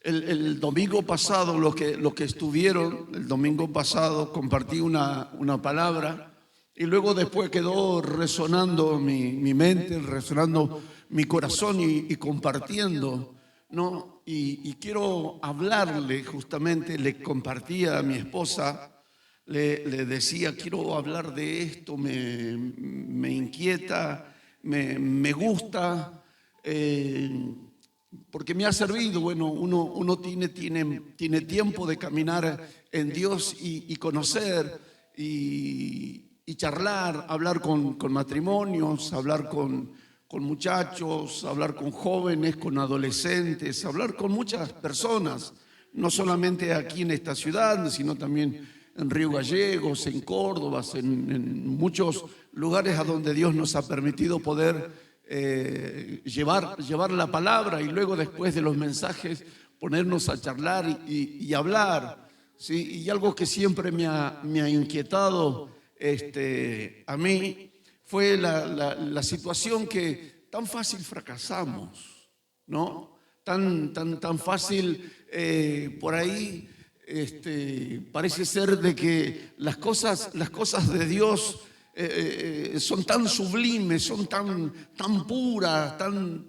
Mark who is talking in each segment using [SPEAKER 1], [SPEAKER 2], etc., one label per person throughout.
[SPEAKER 1] El domingo pasado, lo que estuvieron, el domingo pasado compartí una palabra y luego después quedó resonando mi mente, resonando mi corazón y compartiendo, ¿no? Y quiero hablarle justamente, le compartía a mi esposa, le decía, quiero hablar de esto, me inquieta, me gusta. Porque me ha servido. Bueno, uno tiene tiempo de caminar en Dios y conocer y charlar, hablar con matrimonios, hablar con muchachos, hablar con jóvenes, con adolescentes, hablar con muchas personas, no solamente aquí en esta ciudad, sino también en Río Gallegos, en Córdoba, en muchos lugares a donde Dios nos ha permitido poder llevar la palabra y luego después de los mensajes ponernos a charlar y hablar, ¿sí? Y algo que siempre me ha inquietado a mí fue la situación que tan fácil fracasamos, ¿no? Tan fácil por ahí parece ser de que las cosas de Dios son tan sublimes, son tan puras, tan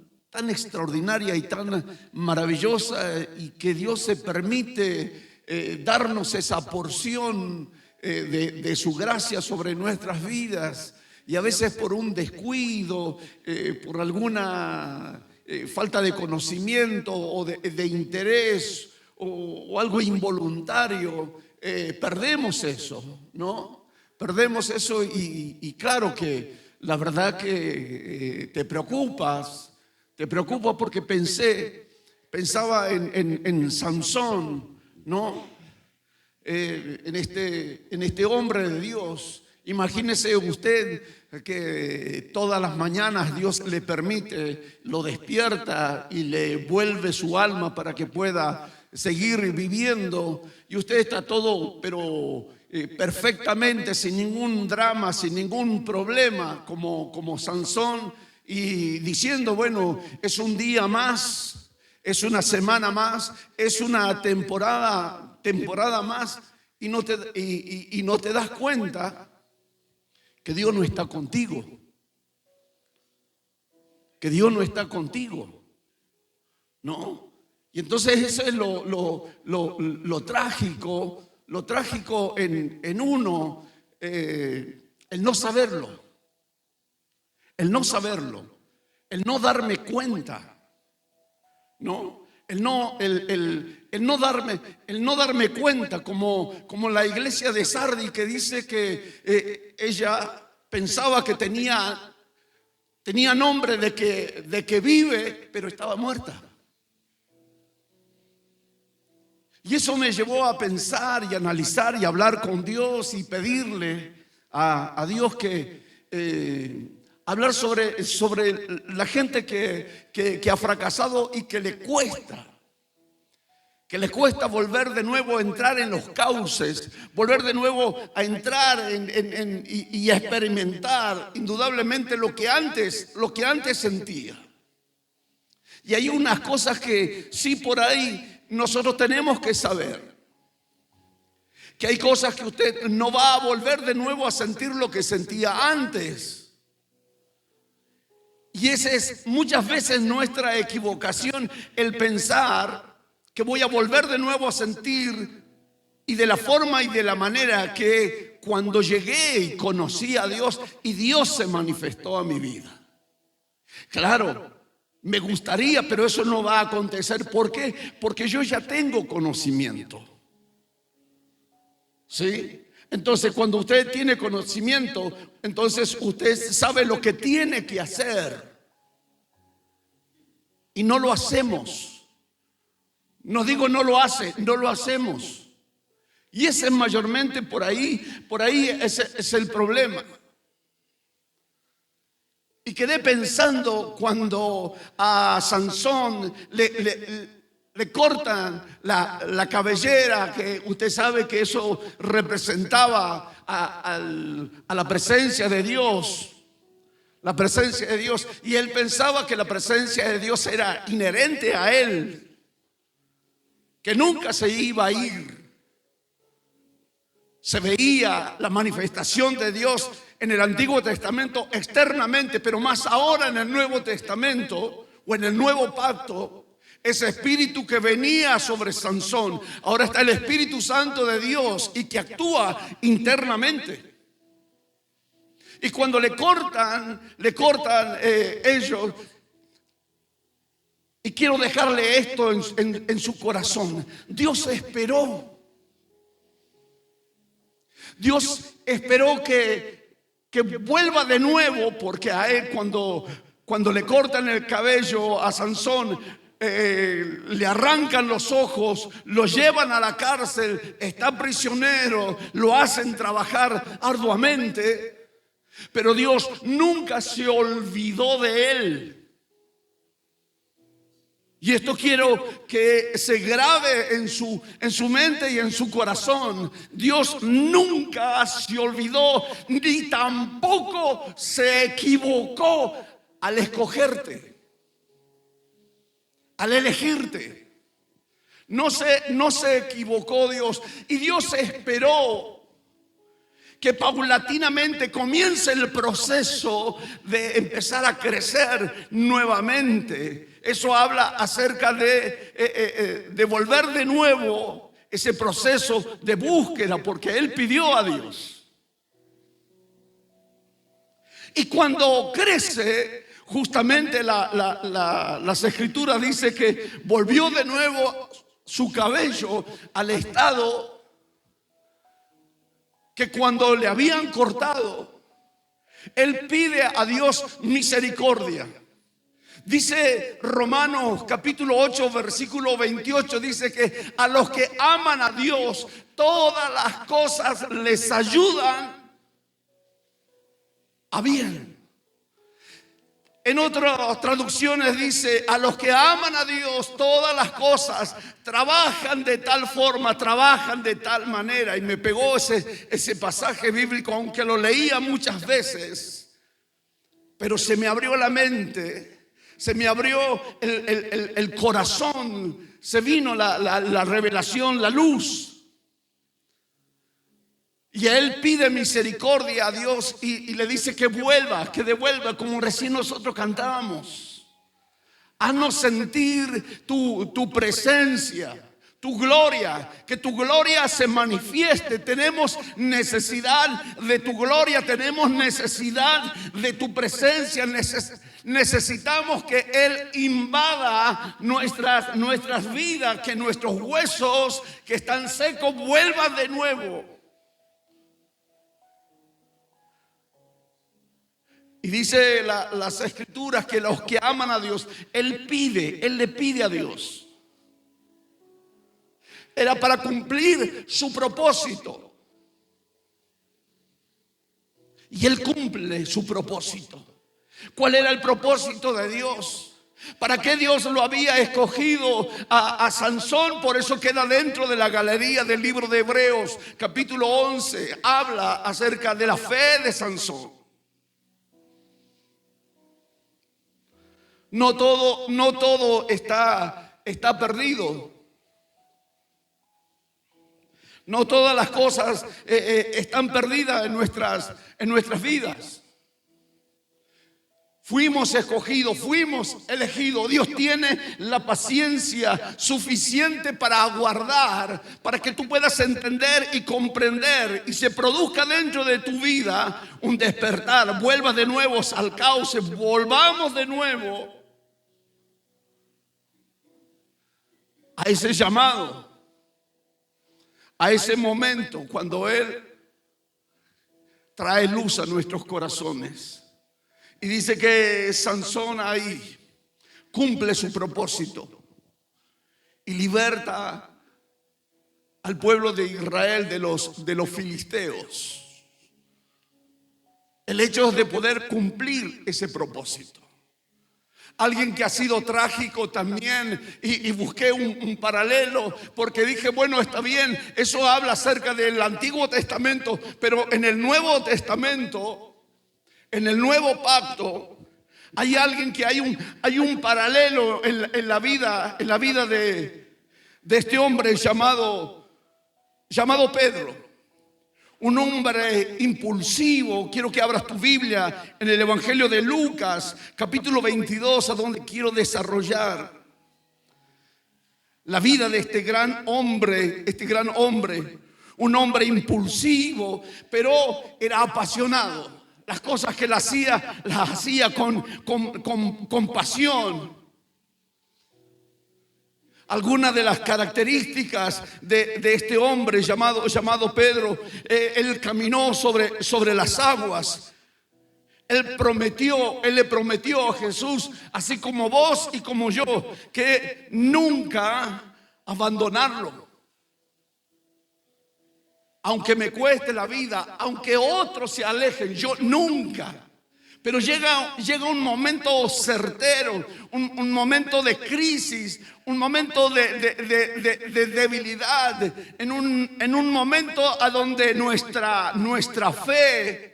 [SPEAKER 1] extraordinarias y tan maravillosas, y que Dios se permite darnos esa porción de su gracia sobre nuestras vidas, y a veces por un descuido, por alguna falta de conocimiento o de interés o algo involuntario, perdemos eso, ¿no? Perdemos eso y claro que la verdad que te preocupa porque pensaba en Sansón, ¿no? En este hombre de Dios. Imagínese usted que todas las mañanas Dios le permite, lo despierta y le vuelve su alma para que pueda seguir viviendo, y usted está todo, pero perfectamente, sin ningún drama, sin ningún problema, como Sansón, y diciendo, bueno, es un día más, es una semana más, es una temporada más, y no te das cuenta que Dios no está contigo, que Dios no está contigo, ¿no? Y entonces eso es lo trágico en uno, el no saberlo, el no darme cuenta, ¿no? El no darme cuenta, como la iglesia de Sardi, que dice que ella pensaba que tenía nombre de que vive, pero estaba muerta. Y eso me llevó a pensar y analizar y hablar con Dios y pedirle a Dios que hablar sobre la gente que ha fracasado y que le cuesta volver de nuevo a entrar en los cauces, volver de nuevo a entrar y a experimentar indudablemente lo que antes sentía. Y hay unas cosas que sí, por ahí nosotros tenemos que saber, que hay cosas que usted no va a volver de nuevo a sentir lo que sentía antes. Y esa es muchas veces nuestra equivocación, el pensar que voy a volver de nuevo a sentir, y de la forma y de la manera que cuando llegué y conocí a Dios y Dios se manifestó a mi vida. Claro, me gustaría, pero eso no va a acontecer. ¿Por qué? Porque yo ya tengo conocimiento, ¿sí? Entonces, cuando usted tiene conocimiento, entonces usted sabe lo que tiene que hacer. Y no lo hacemos. No digo no lo hace, no lo hacemos. Y ese es mayormente por ahí ese es el problema. Y quedé pensando cuando a Sansón le cortan la cabellera, que usted sabe que eso representaba a la presencia de Dios. La presencia de Dios. Y él pensaba que la presencia de Dios era inherente a él. que nunca se iba a ir. Se veía la manifestación de Dios en el Antiguo Testamento externamente, pero más ahora en el Nuevo Testamento o en el Nuevo Pacto, ese espíritu que venía sobre Sansón, ahora está el Espíritu Santo de Dios y que actúa internamente. Y cuando le cortan ellos, y quiero dejarle esto en su corazón, Dios esperó. Dios esperó que vuelva de nuevo, porque a él cuando le cortan el cabello a Sansón, le arrancan los ojos, lo llevan a la cárcel, está prisionero, lo hacen trabajar arduamente, pero Dios nunca se olvidó de él. Y esto quiero que se grabe en su mente y en su corazón. Dios nunca se olvidó ni tampoco se equivocó al escogerte, al elegirte. No se equivocó Dios. Y Dios esperó que paulatinamente comience el proceso de empezar a crecer nuevamente. Eso habla acerca de volver de nuevo ese proceso de búsqueda, porque él pidió a Dios. Y cuando crece, justamente las escrituras dicen que volvió de nuevo su cabello al estado que cuando le habían cortado. Él pide a Dios misericordia. Dice Romanos capítulo 8 versículo 28, dice que a los que aman a Dios todas las cosas les ayudan a bien. En otras traducciones dice, a los que aman a Dios todas las cosas trabajan de tal forma, trabajan de tal manera. Y me pegó ese pasaje bíblico, aunque lo leía muchas veces, pero se me abrió la mente, se me abrió el corazón, se vino la revelación, la luz. Y él pide misericordia a Dios y le dice que vuelva, que devuelva, como recién nosotros cantábamos. Haznos sentir tu presencia, tu gloria, que tu gloria se manifieste. Tenemos necesidad de tu gloria, tenemos necesidad de tu presencia. Necesitamos que Él invada nuestras vidas, que nuestros huesos que están secos vuelvan de nuevo. Y dice las escrituras que los que aman a Dios, Él le pide a Dios. Era para cumplir su propósito. Y Él cumple su propósito. ¿Cuál era el propósito de Dios? ¿Para qué Dios lo había escogido a Sansón? Por eso queda dentro de la galería del libro de Hebreos, capítulo 11. Habla acerca de la fe de Sansón. No todo está perdido. No todas las cosas están perdidas en nuestras vidas. Fuimos escogidos, fuimos elegidos. Dios tiene la paciencia suficiente para aguardar, para que tú puedas entender y comprender y se produzca dentro de tu vida un despertar. Vuelvas de nuevo al cauce, volvamos de nuevo a ese llamado, a ese momento cuando Él trae luz a nuestros corazones. Y dice que Sansón ahí cumple su propósito y liberta al pueblo de Israel de los filisteos. El hecho de poder cumplir ese propósito. Alguien que ha sido trágico también, y busqué un paralelo, porque dije, bueno, está bien, eso habla acerca del Antiguo Testamento, pero en el Nuevo Testamento, en el Nuevo Pacto, hay alguien que hay un paralelo en la vida de este hombre llamado Pedro. Un hombre impulsivo. Quiero que abras tu Biblia en el Evangelio de Lucas, capítulo 22, a donde quiero desarrollar la vida de este gran hombre, un hombre impulsivo, pero era apasionado. Las cosas que él hacía, las hacía con pasión. Algunas de las características de este hombre llamado Pedro, él caminó sobre las aguas. Él le prometió a Jesús, así como vos y como yo, que nunca abandonarlo. Aunque me cueste la vida, aunque otros se alejen, yo nunca. Pero llega un momento certero, un momento de crisis, un momento de debilidad, en un momento a donde nuestra fe,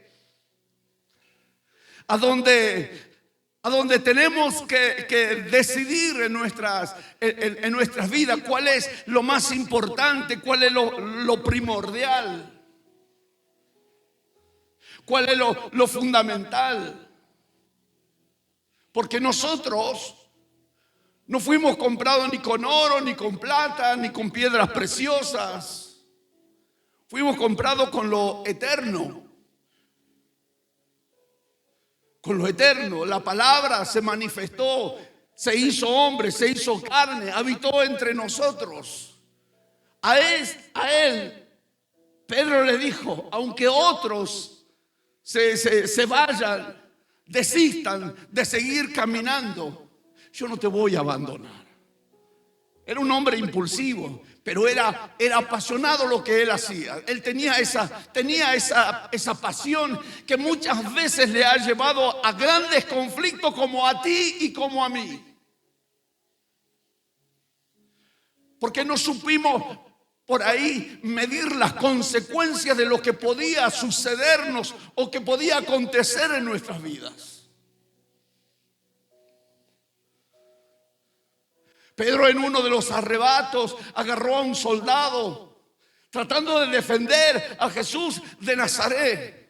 [SPEAKER 1] a donde tenemos que decidir en nuestras vidas cuál es lo más importante, cuál es lo primordial. ¿Cuál es lo fundamental? Porque nosotros no fuimos comprados ni con oro, ni con plata, ni con piedras preciosas. Fuimos comprados con lo eterno. Con lo eterno. La palabra se manifestó, se hizo hombre, se hizo carne, habitó entre nosotros. A él, Pedro le dijo, aunque otros se vayan, desistan de seguir caminando, yo no te voy a abandonar. Era un hombre impulsivo, pero era apasionado lo que él hacía. Él tenía esa pasión que muchas veces le ha llevado a grandes conflictos, como a ti y como a mí. Porque no supimos por ahí medir las consecuencias de lo que podía sucedernos o que podía acontecer en nuestras vidas. Pedro, en uno de los arrebatos, agarró a un soldado tratando de defender a Jesús de Nazaret,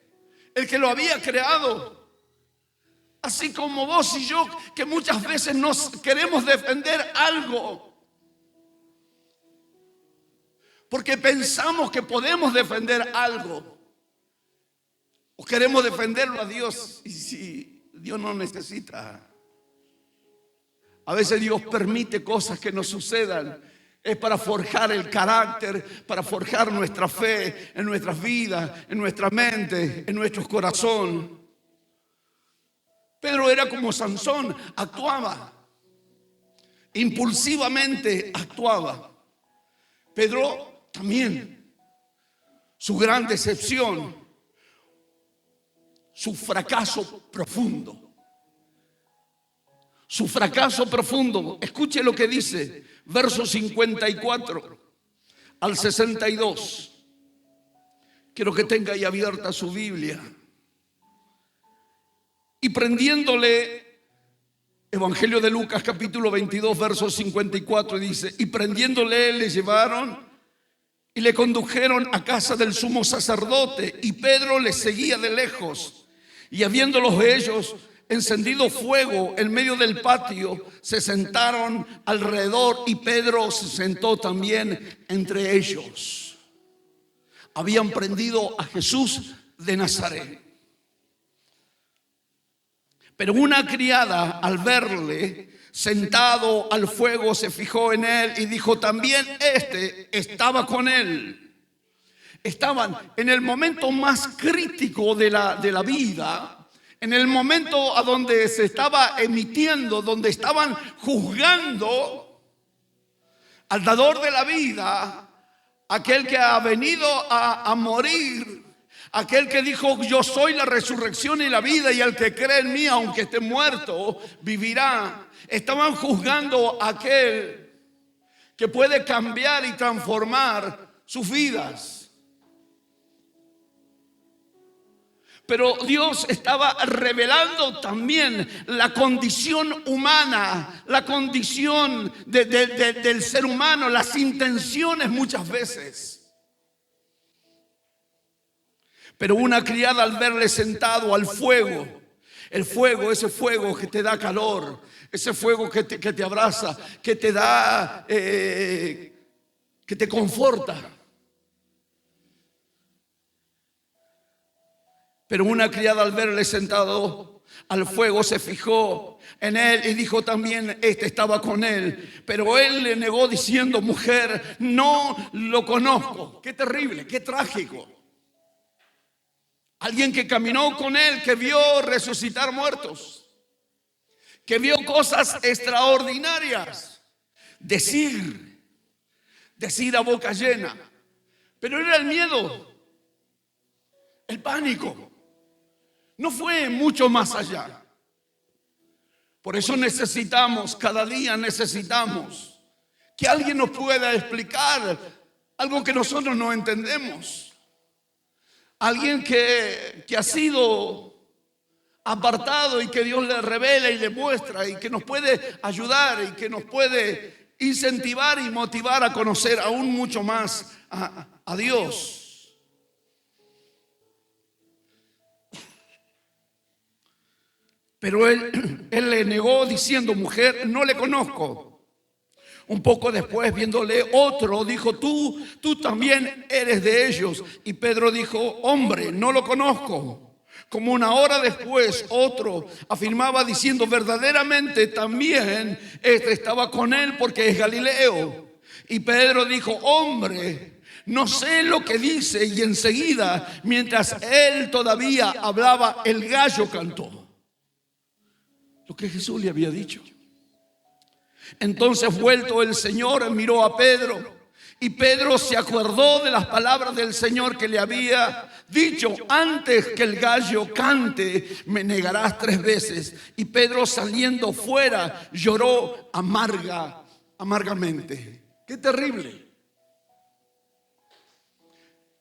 [SPEAKER 1] el que lo había creado. Así como vos y yo, que muchas veces nos queremos defender algo porque pensamos que podemos defender algo, o queremos defenderlo a Dios, y si Dios no necesita. A veces Dios permite cosas que nos sucedan, es para forjar el carácter, para forjar nuestra fe en nuestras vidas, en nuestra mente, en nuestro corazón. Pedro era como Sansón, actuaba, impulsivamente actuaba. Pedro también, su gran decepción, su fracaso profundo. Su fracaso profundo. Escuche lo que dice, versos 54 al 62. Quiero que tenga ahí abierta su Biblia. Y prendiéndole, Evangelio de Lucas capítulo 22, versos 54, dice: y prendiéndole le llevaron y le condujeron a casa del sumo sacerdote, y Pedro le seguía de lejos. Y habiéndolos ellos encendido fuego en medio del patio, se sentaron alrededor, y Pedro se sentó también entre ellos. Habían prendido a Jesús de Nazaret. Pero una criada, al verle sentado al fuego, se fijó en él y dijo: también este estaba con él. Estaban en el momento más crítico de la vida, en el momento a donde se estaba emitiendo, donde estaban juzgando al dador de la vida, aquel que ha venido a morir, aquel que dijo: yo soy la resurrección y la vida, y el que cree en mí, aunque esté muerto, vivirá. Estaban juzgando a aquel que puede cambiar y transformar sus vidas. Pero Dios estaba revelando también la condición humana, la condición del ser humano, las intenciones muchas veces. Pero una criada, al verle sentado al fuego, el fuego, ese fuego que te da calor, ese fuego que te abraza, que te da, que te conforta. Pero una criada, al verle sentado al fuego, se fijó en él y dijo también, este estaba con él. Pero él le negó diciendo, mujer, no lo conozco. Qué terrible, qué trágico. Alguien que caminó con él, que vio resucitar muertos, que vio cosas extraordinarias. Decir a boca llena. Pero era el miedo, el pánico. No fue mucho más allá. Por eso necesitamos, cada día necesitamos que alguien nos pueda explicar algo que nosotros no entendemos. Alguien que ha sido apartado y que Dios le revela y le muestra y que nos puede ayudar y que nos puede incentivar y motivar a conocer aún mucho más a Dios. Pero él le negó diciendo, mujer, no le conozco. Un poco después, viéndole otro, dijo, tú también eres de ellos. Y Pedro dijo, hombre, no lo conozco. Como una hora después, otro afirmaba diciendo, verdaderamente también estaba con él porque es Galileo. Y Pedro dijo, hombre, no sé lo que dice. Y enseguida, mientras él todavía hablaba, el gallo cantó. Lo que Jesús le había dicho. Entonces, vuelto el Señor, miró a Pedro, y Pedro se acordó de las palabras del Señor que le había dicho, antes que el gallo cante, me negarás 3 veces. Y Pedro, saliendo fuera, lloró amargamente. ¡Qué terrible!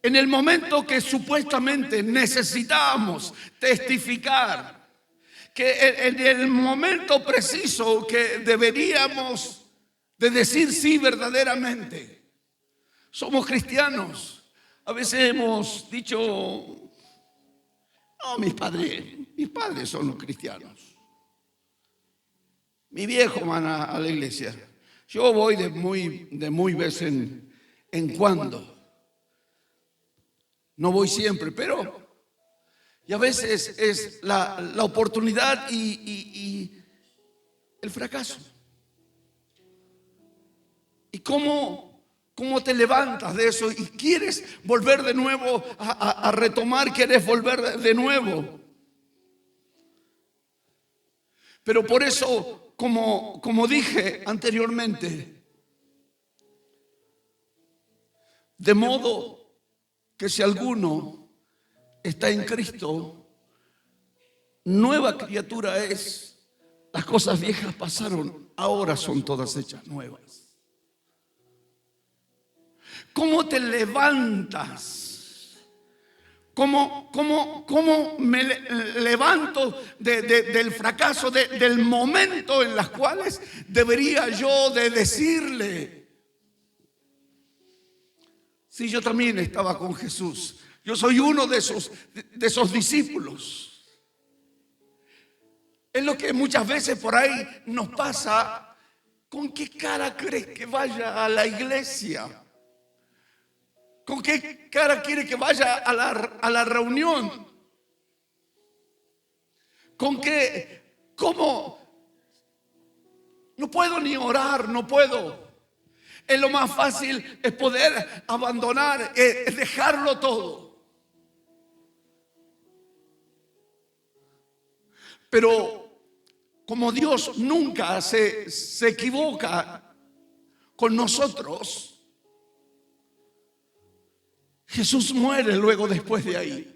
[SPEAKER 1] En el momento que supuestamente necesitábamos testificar, que en el momento preciso que deberíamos de decir sí verdaderamente, somos cristianos. A veces hemos dicho, no, mis padres son los cristianos. Mi viejo van a la iglesia. Yo voy de muy vez en cuando. No voy siempre, pero... Y a veces es la oportunidad y el fracaso. ¿Y cómo te levantas de eso y quieres volver de nuevo a retomar, quieres volver de nuevo? Pero por eso, como dije anteriormente, de modo que si alguno está en Cristo, nueva criatura es. Las cosas viejas pasaron, ahora son todas hechas nuevas. ¿Cómo te levantas? ¿Cómo me levanto del fracaso, del momento en los cuales debería yo de decirle? Si yo también estaba con Jesús. Yo soy uno de esos discípulos. Es lo que muchas veces por ahí nos pasa. ¿Con qué cara crees que vaya a la iglesia? ¿Con qué cara quiere que vaya a la reunión? ¿Con qué? ¿Cómo? No puedo ni orar, no puedo. Es lo más fácil, es poder abandonar, es dejarlo todo. Pero como Dios nunca se equivoca con nosotros, Jesús muere luego después de ahí.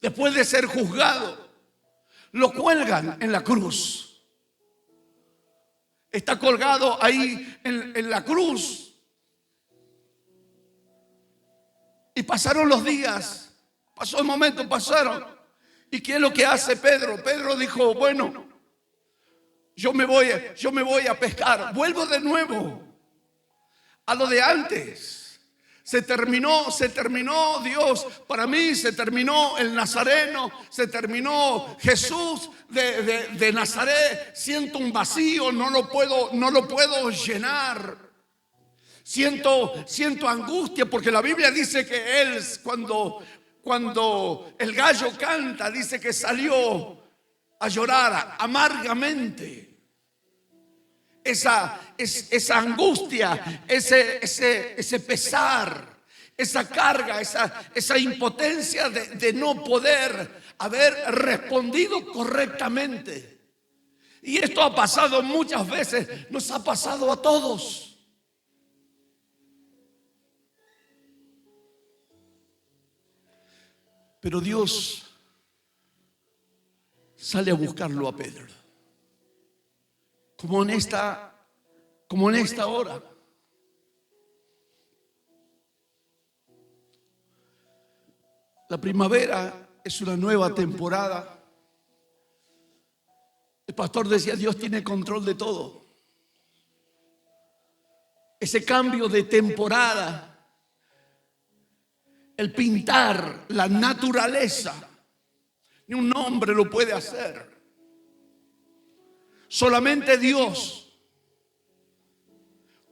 [SPEAKER 1] Después de ser juzgado, lo cuelgan en la cruz. Está colgado ahí en la cruz. Y pasaron los días Pasó el momento, pasaron. ¿Y qué es lo que hace Pedro? Pedro dijo, bueno, yo me voy a pescar. Vuelvo de nuevo a lo de antes. Se terminó Dios. Para mí se terminó el Nazareno, se terminó Jesús de Nazaret. Siento un vacío, no lo puedo llenar. Siento angustia, porque la Biblia dice que él, cuando el gallo canta, dice que salió a llorar amargamente. Esa angustia, ese pesar, esa carga, esa impotencia de no poder haber respondido correctamente. Y esto ha pasado muchas veces, nos ha pasado a todos. Pero Dios sale a buscarlo a Pedro. Como en esta hora. La primavera es una nueva temporada. El pastor decía, Dios tiene control de todo. Ese cambio de temporada, el pintar la naturaleza, ni un hombre lo puede hacer. Solamente Dios.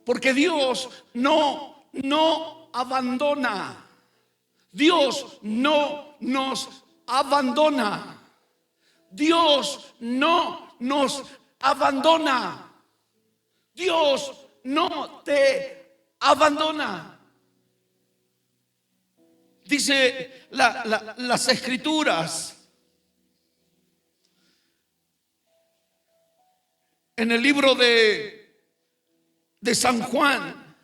[SPEAKER 1] Porque Dios no abandona. Dios no nos abandona. Dios no nos abandona. Dios no te abandona. Dice las Escrituras en el libro de San Juan,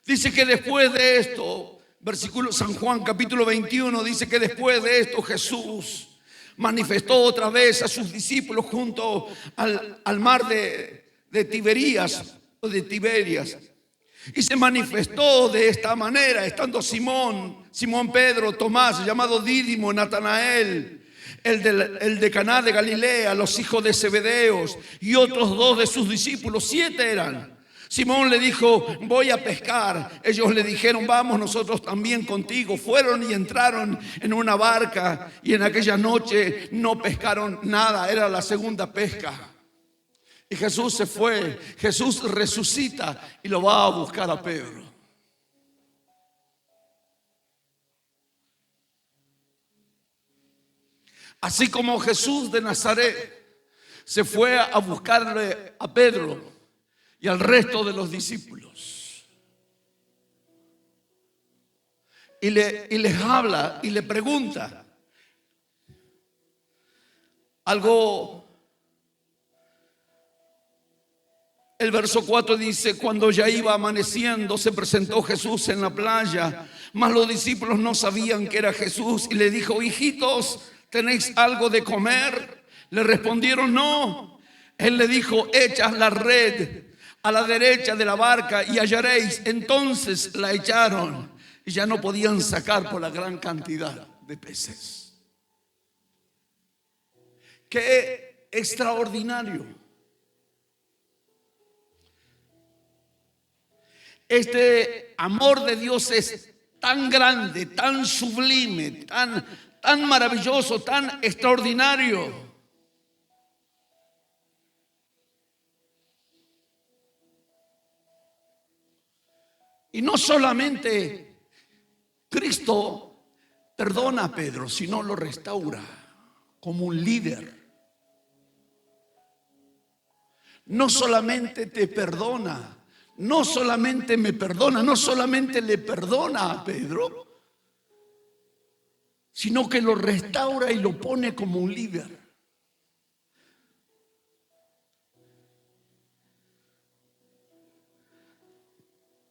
[SPEAKER 1] dice que después de esto, versículo San Juan capítulo 21, dice que después de esto Jesús manifestó otra vez a sus discípulos junto al mar de Tiberias o de Tiberias. Y se manifestó de esta manera, estando Simón Pedro, Tomás, llamado Dídimo, Natanael, el de Caná de Galilea, los hijos de Zebedeos y otros 2 de sus discípulos, 7 eran. Simón le dijo, voy a pescar. Ellos le dijeron, vamos nosotros también contigo. Fueron y entraron en una barca y en aquella noche no pescaron nada, era la segunda pesca. Y Jesús se fue, Jesús resucita y lo va a buscar a Pedro. Así como Jesús de Nazaret se fue a buscarle a Pedro y al resto de los discípulos. Y les habla y le pregunta algo. El verso 4 dice, cuando ya iba amaneciendo, se presentó Jesús en la playa, mas los discípulos no sabían que era Jesús, y le dijo, hijitos, ¿tenéis algo de comer? Le respondieron, no. Él le dijo, echad la red a la derecha de la barca y hallaréis. Entonces la echaron y ya no podían sacar por la gran cantidad de peces. ¡Qué extraordinario! Este amor de Dios es tan grande, tan sublime, tan maravilloso, tan extraordinario. Y no solamente Cristo perdona a Pedro, sino lo restaura como un líder. No solamente te perdona, no solamente me perdona, no solamente le perdona a Pedro, sino que lo restaura y lo pone como un líder.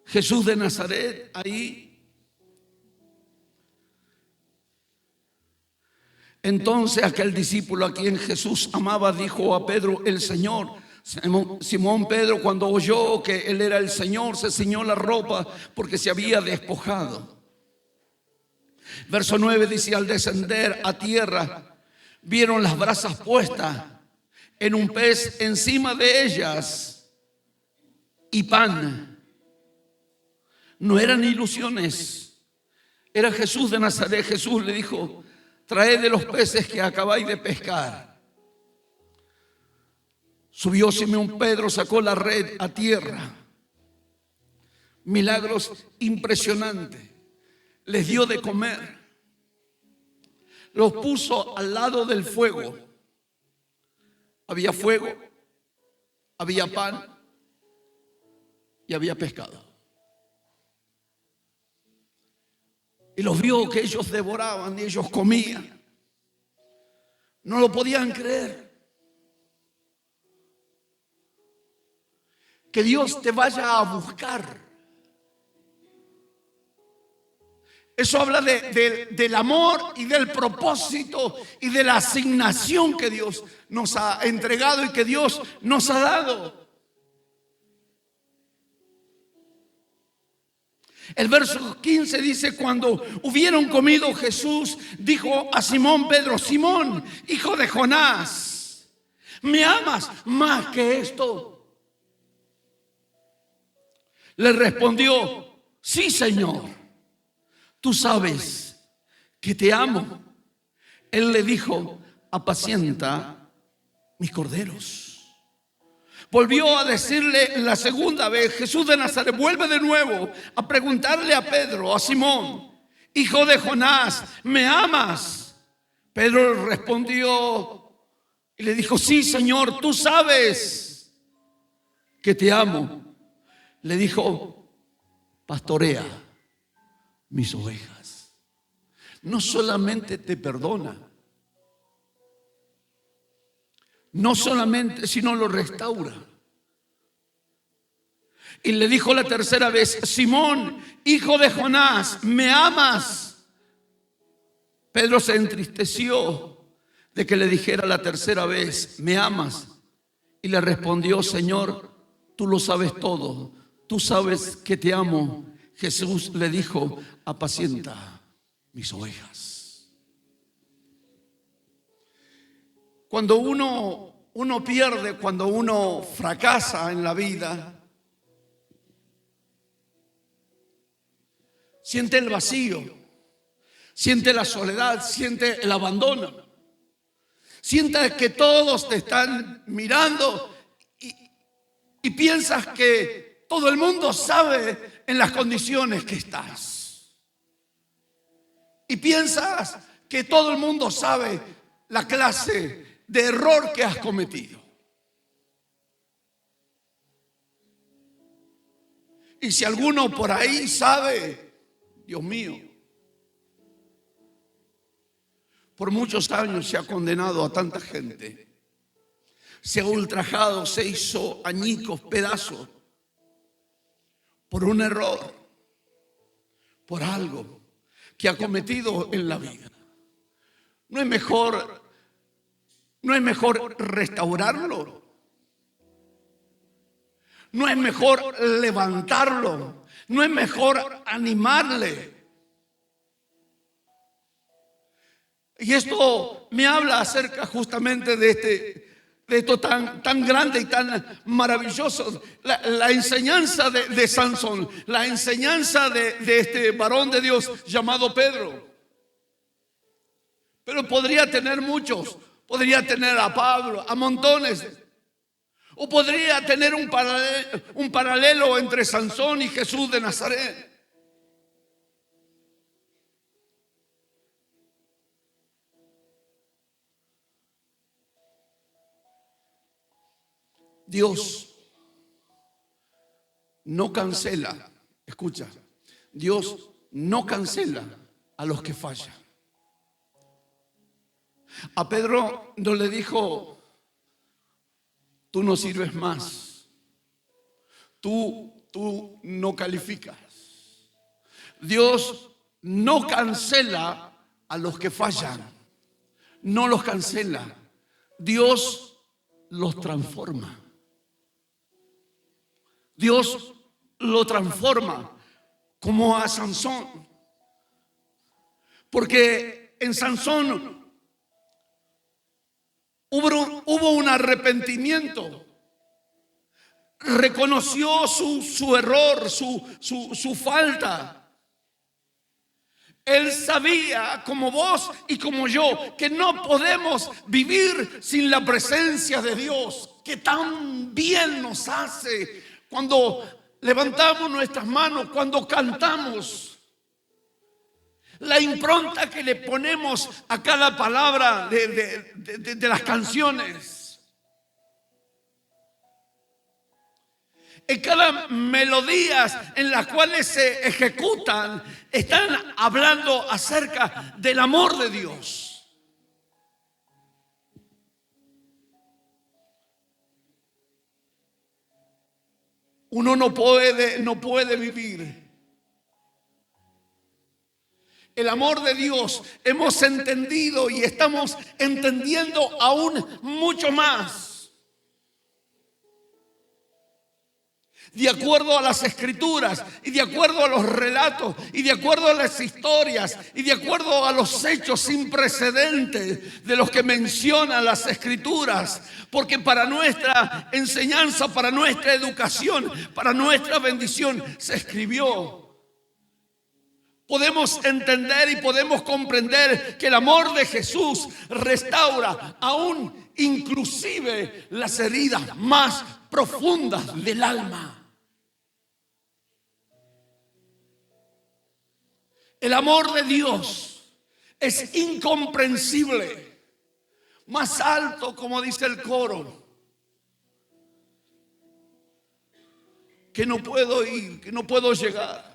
[SPEAKER 1] Jesús de Nazaret, ahí. Entonces aquel discípulo a quien Jesús amaba dijo a Pedro, el Señor. Simón Pedro, cuando oyó que él era el Señor, se ciñó la ropa porque se había despojado. Verso 9 dice: al descender a tierra, vieron las brasas puestas en un pez encima de ellas y pan. No eran ilusiones, era Jesús de Nazaret. Jesús le dijo: traed de los peces que acabáis de pescar. Subió Simón Pedro, sacó la red a tierra. Milagros impresionantes. Les dio de comer. Los puso al lado del fuego. Había fuego, había pan y había pescado. Y los vio que ellos devoraban y ellos comían. No lo podían creer. Que Dios te vaya a buscar. Eso habla del amor y del propósito y de la asignación que Dios nos ha entregado y que Dios nos ha dado. El verso 15 dice: cuando hubieron comido, Jesús dijo a Simón Pedro: Simón, hijo de Jonás, ¿me amas más que esto? Le respondió: sí, Señor, tú sabes que te amo. Él le dijo: apacienta mis corderos. Volvió a decirle la segunda vez. Jesús de Nazaret vuelve de nuevo a preguntarle a Pedro, a Simón: hijo de Jonás, ¿me amas? Pedro respondió y le dijo: sí, Señor, tú sabes que te amo. Le dijo: pastorea mis ovejas. No solamente te perdona, no solamente, sino lo restaura. Y le dijo la tercera vez: Simón, hijo de Jonás, ¿me amas? Pedro se entristeció de que le dijera la tercera vez: ¿me amas? Y le respondió: Señor, tú lo sabes todo, tú sabes que te amo. Jesús le dijo: apacienta mis ovejas. Cuando uno pierde, cuando uno fracasa en la vida, siente el vacío, siente la soledad, siente el abandono, siente que todos te están mirando y piensas que todo el mundo sabe en las condiciones que estás. Y piensas que todo el mundo sabe la clase de error que has cometido. Y si alguno por ahí sabe, Dios mío, por muchos años se ha condenado a tanta gente. Se ha ultrajado, se hizo añicos, pedazos, por un error, por algo que ha cometido en la vida. ¿No es mejor restaurarlo? ¿No es mejor levantarlo? ¿No es mejor animarle? Y esto me habla acerca justamente de esto tan grande y tan maravilloso. La enseñanza de Sansón, la enseñanza de este varón de Dios llamado Pedro. Pero podría tener muchos, podría tener a Pablo, a montones. O podría tener un paralelo entre Sansón y Jesús de Nazaret. Dios no cancela, escucha, Dios no cancela a los que fallan. A Pedro no le dijo: tú no sirves más, tú no calificas. Dios no cancela a los que fallan, no los cancela, Dios los transforma. Dios lo transforma, como a Sansón. Porque en Sansón hubo un arrepentimiento. Reconoció su error, su falta. Él sabía, como vos y como yo, que no podemos vivir sin la presencia de Dios, que tan bien nos hace cuando levantamos nuestras manos, cuando cantamos. La impronta que le ponemos a cada palabra de las canciones. En cada melodía en las cuales se ejecutan, están hablando acerca del amor de Dios. Uno no puede vivir. El amor de Dios hemos entendido y estamos entendiendo aún mucho más. De acuerdo a las escrituras y de acuerdo a los relatos y de acuerdo a las historias y de acuerdo a los hechos sin precedentes de los que mencionan las escrituras, porque para nuestra enseñanza, para nuestra educación, para nuestra bendición se escribió. Podemos entender y podemos comprender que el amor de Jesús restaura aún inclusive las heridas más profundas del alma. El amor de Dios es incomprensible, más alto, como dice el coro, que no puedo ir, que no puedo llegar,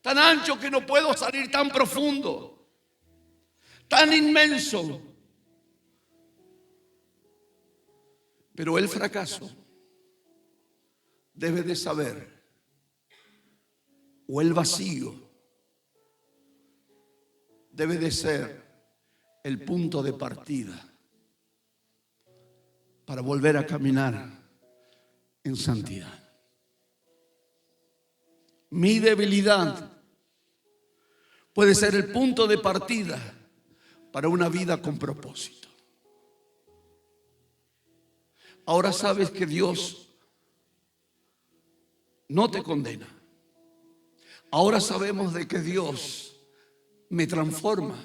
[SPEAKER 1] tan ancho que no puedo salir, tan profundo, tan inmenso. Pero el fracaso debe de saber, o el vacío debe de ser el punto de partida para volver a caminar en santidad. Mi debilidad puede ser el punto de partida para una vida con propósito. Ahora sabes que Dios no te condena. Ahora sabemos de que Dios me transforma.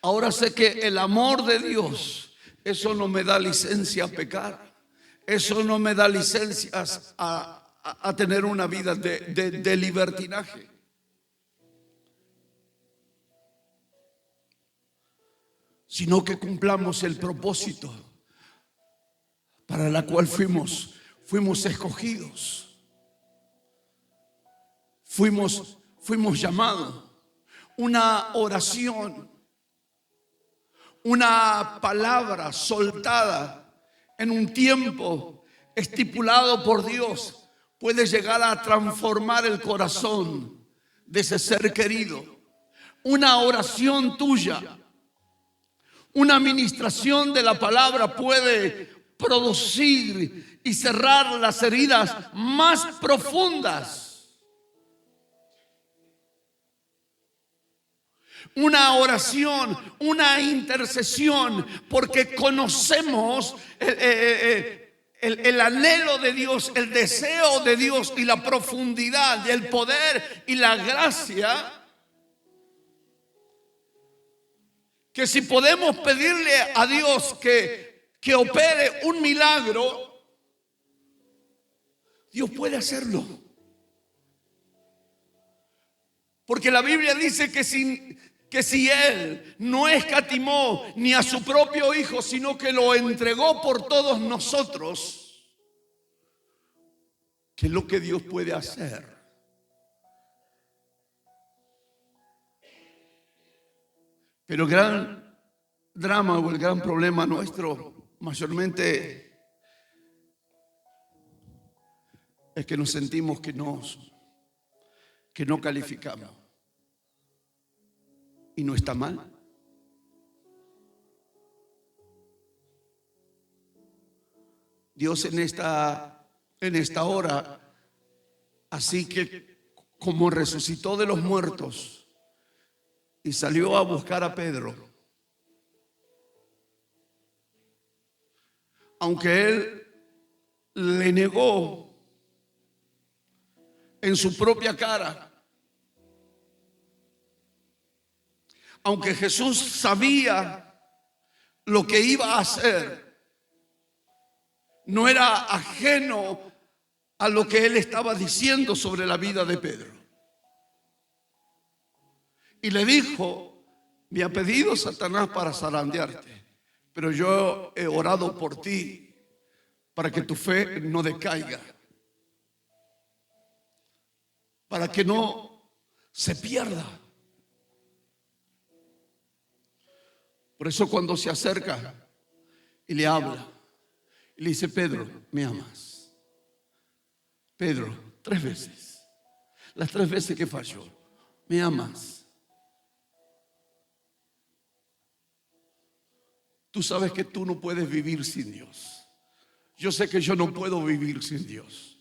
[SPEAKER 1] Ahora sé que el amor de Dios, eso no me da licencia a pecar. Eso no me da licencias a tener una vida de libertinaje. Sino que cumplamos el propósito para la cual fuimos escogidos. Fuimos llamados. Una oración, una palabra soltada en un tiempo estipulado por Dios puede llegar a transformar el corazón de ese ser querido. Una oración tuya, una administración de la palabra puede producir y cerrar las heridas más profundas. Una oración, una intercesión, porque conocemos el anhelo de Dios, el deseo de Dios y la profundidad, el poder y la gracia. Que si podemos pedirle a Dios que opere un milagro, Dios puede hacerlo. Porque la Biblia dice que si Él no escatimó ni a su propio Hijo, sino que lo entregó por todos nosotros, ¿qué es lo que Dios puede hacer? Pero el gran drama o el gran problema nuestro mayormente es que nos sentimos que no calificamos. Y no está mal. Dios en esta hora, así que como resucitó de los muertos y salió a buscar a Pedro. Aunque él le negó en su propia cara, aunque Jesús sabía lo que iba a hacer, no era ajeno a lo que él estaba diciendo sobre la vida de Pedro. Y le dijo: me ha pedido Satanás para zarandearte, pero yo he orado por ti para que tu fe no decaiga, para que no se pierda. Por eso cuando se acerca y le habla, y le dice: Pedro, ¿me amas? Pedro, 3 veces. Las 3 veces que falló: ¿me amas? Tú sabes que tú no puedes vivir sin Dios. Yo sé que yo no puedo vivir sin Dios.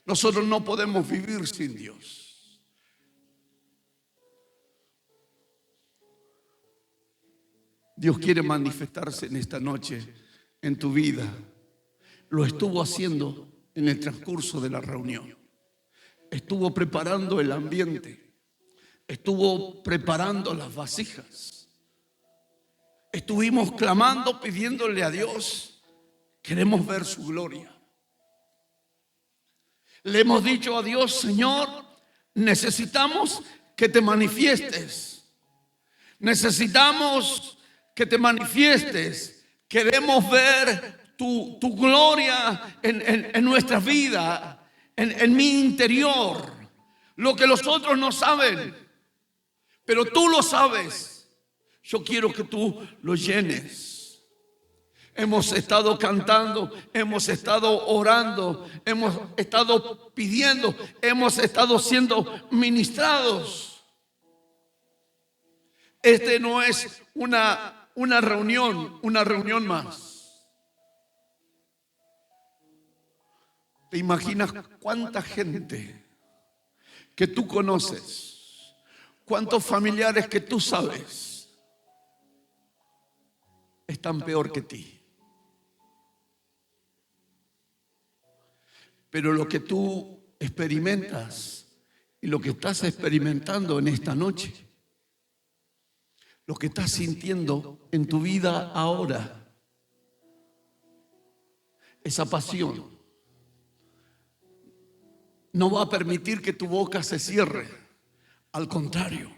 [SPEAKER 1] Nosotros no podemos vivir sin Dios. Dios quiere manifestarse en esta noche en tu vida. Lo estuvo haciendo en el transcurso de la reunión. Estuvo preparando el ambiente. Estuvo preparando las vasijas. Estuvimos clamando, pidiéndole a Dios: queremos ver su gloria. Le hemos dicho a Dios: Señor, necesitamos que te manifiestes. Necesitamos que te manifiestes. Queremos ver tu gloria en nuestra vida, en mi interior. Lo que los otros no saben, pero tú lo sabes. Yo quiero que tú lo llenes. Hemos estado cantando, hemos estado orando, hemos estado pidiendo, hemos estado siendo ministrados. Este no es una reunión más. ¿Te imaginas cuánta gente que tú conoces, cuántos familiares que tú sabes están peor que ti? Pero lo que tú experimentas y lo que estás experimentando en esta noche, lo que estás sintiendo en tu vida ahora, esa pasión, no va a permitir que tu boca se cierre. Al contrario,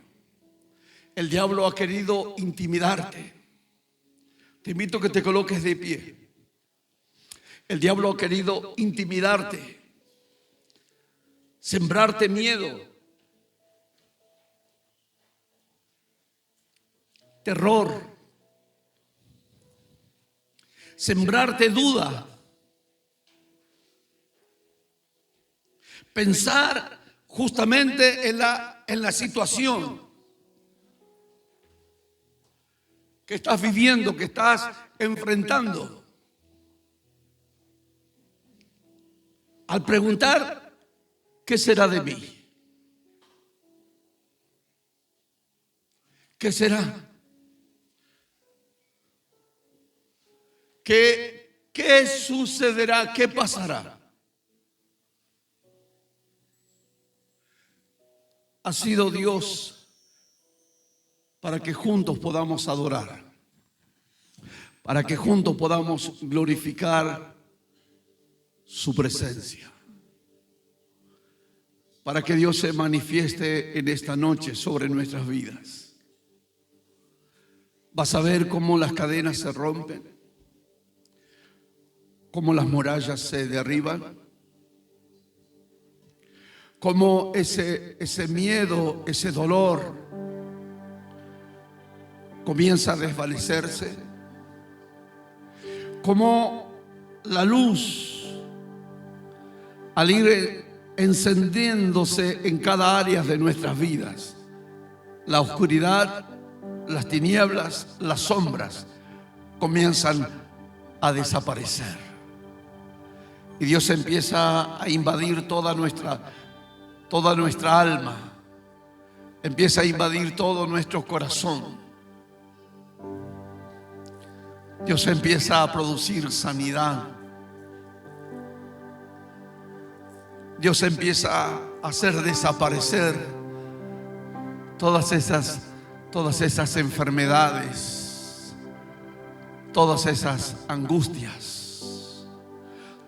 [SPEAKER 1] el diablo ha querido intimidarte. Te invito a que te coloques de pie. El diablo ha querido intimidarte, sembrarte miedo, terror, sembrarte duda, pensar justamente en la situación que estás viviendo, que estás enfrentando. Al preguntar: ¿qué será de mí? ¿Qué será? ¿Qué sucederá? ¿Qué pasará? Ha sido Dios para que juntos podamos adorar, para que juntos podamos glorificar su presencia, para que Dios se manifieste en esta noche sobre nuestras vidas. Vas a ver cómo las cadenas se rompen, cómo las murallas se derriban, cómo ese miedo, ese dolor comienza a desvanecerse, cómo la luz, al ir encendiéndose en cada área de nuestras vidas, la oscuridad, las tinieblas, las sombras comienzan a desaparecer. Y Dios empieza a invadir toda nuestra alma. empieza a invadir todo nuestro corazón. Dios empieza a producir sanidad. Dios empieza a hacer desaparecer todas esas enfermedades, todas esas angustias,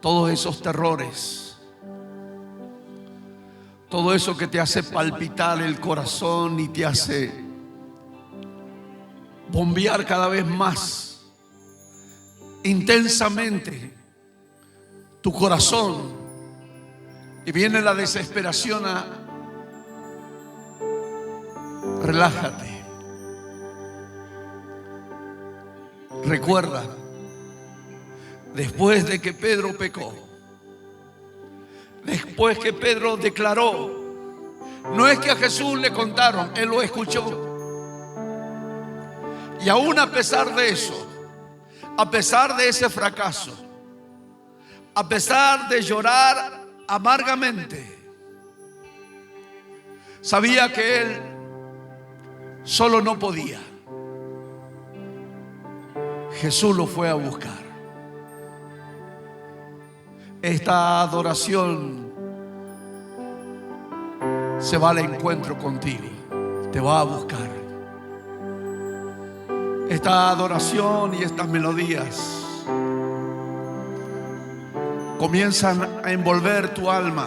[SPEAKER 1] todos esos terrores, todo eso que te hace palpitar el corazón y te hace bombear cada vez más intensamente tu corazón. Y viene la desesperación a... Relájate. Recuerda, después de que Pedro pecó, después que Pedro declaró, no es que a Jesús le contaron, él lo escuchó. Y aún a pesar de eso, a pesar de ese fracaso, a pesar de llorar amargamente, sabía que él solo no podía. Jesús lo fue a buscar. Esta adoración se va al encuentro contigo, te va a buscar. Esta adoración y estas melodías comienzan a envolver tu alma,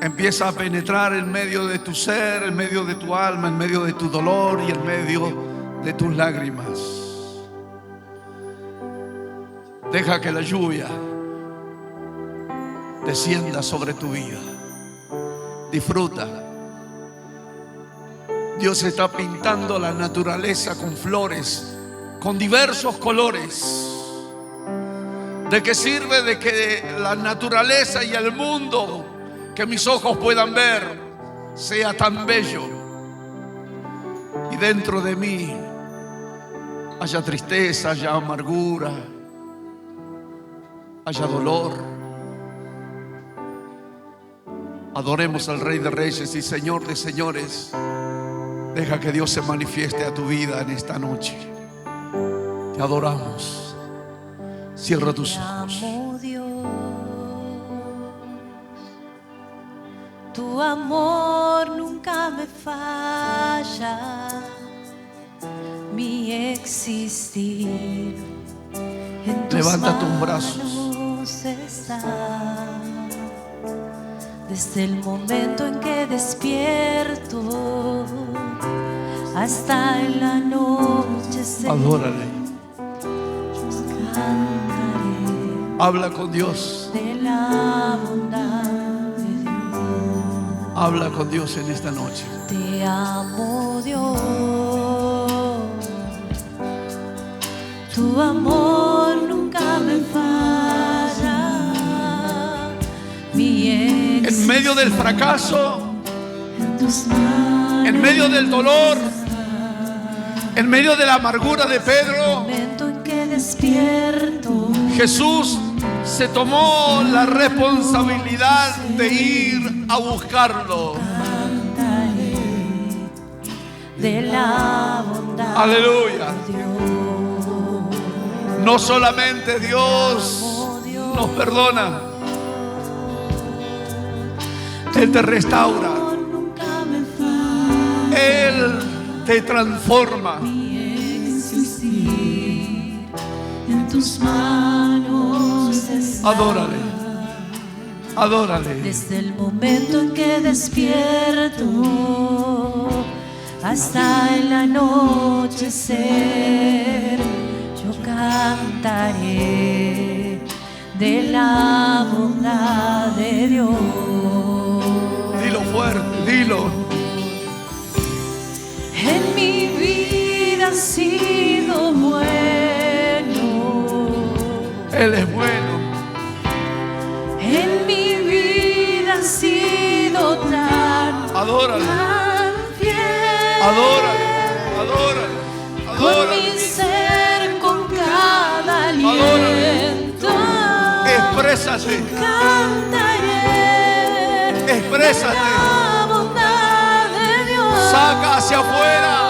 [SPEAKER 1] empieza a penetrar en medio de tu ser, en medio de tu alma, en medio de tu dolor y en medio de tus lágrimas. Deja que la lluvia descienda sobre tu vida. Disfruta. Dios está pintando la naturaleza con flores, con diversos colores. ¿De qué sirve de que la naturaleza y el mundo que mis ojos puedan ver sea tan bello y dentro de mí haya tristeza, haya amargura, haya dolor? Adoremos al Rey de Reyes y Señor de Señores. Deja que Dios se manifieste a tu vida en esta noche. Te adoramos. Cierra tus ojos.
[SPEAKER 2] Te amo, Dios. Tu amor nunca me falla. Mi existir en tus
[SPEAKER 1] Levanta tus brazos.
[SPEAKER 2] manos está. Desde el momento en que despierto hasta en la noche.
[SPEAKER 1] Adórale.
[SPEAKER 2] Cantaré
[SPEAKER 1] Habla con Dios.
[SPEAKER 2] de la bondad de Dios.
[SPEAKER 1] Habla con Dios en esta noche.
[SPEAKER 2] Te amo, Dios. Tu amor nunca me falla.
[SPEAKER 1] En medio del fracaso,
[SPEAKER 2] en tus manos,
[SPEAKER 1] en medio del dolor, en medio de la amargura de Pedro,
[SPEAKER 2] momento en que despierto,
[SPEAKER 1] Jesús se tomó la responsabilidad de ir a buscarlo.
[SPEAKER 2] cantaré de la bondad
[SPEAKER 1] Aleluya.
[SPEAKER 2] de Dios.
[SPEAKER 1] No solamente Dios nos perdona, Él te restaura,
[SPEAKER 2] Nunca me falla.
[SPEAKER 1] Él te transforma.
[SPEAKER 2] Existir en tus manos está.
[SPEAKER 1] Adórale, adórale.
[SPEAKER 2] Desde el momento en que despierto hasta el anochecer, yo cantaré de la bondad de Dios.
[SPEAKER 1] Dilo fuerte, dilo.
[SPEAKER 2] En mi vida ha sido bueno.
[SPEAKER 1] Él es bueno.
[SPEAKER 2] En mi vida ha sido tan,
[SPEAKER 1] Adórale,
[SPEAKER 2] tan fiel.
[SPEAKER 1] adórale, adórale,
[SPEAKER 2] Con
[SPEAKER 1] adórale.
[SPEAKER 2] mi ser, con cada aliento,
[SPEAKER 1] Exprésate,
[SPEAKER 2] cantaré
[SPEAKER 1] exprésate.
[SPEAKER 2] la bondad de
[SPEAKER 1] saca hacia afuera.